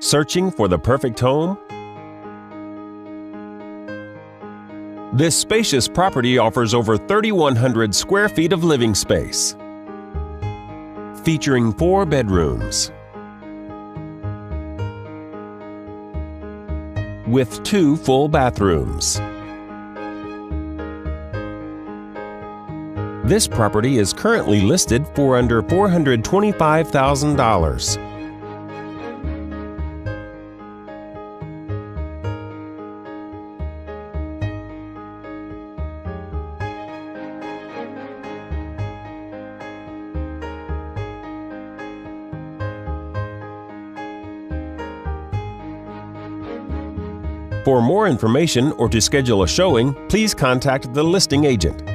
Searching for the perfect home? This spacious property offers over 3,100 square feet of living space, featuring 4 bedrooms with 2 full bathrooms. This property is currently listed for under $425,000. For more information or to schedule a showing, please contact the listing agent.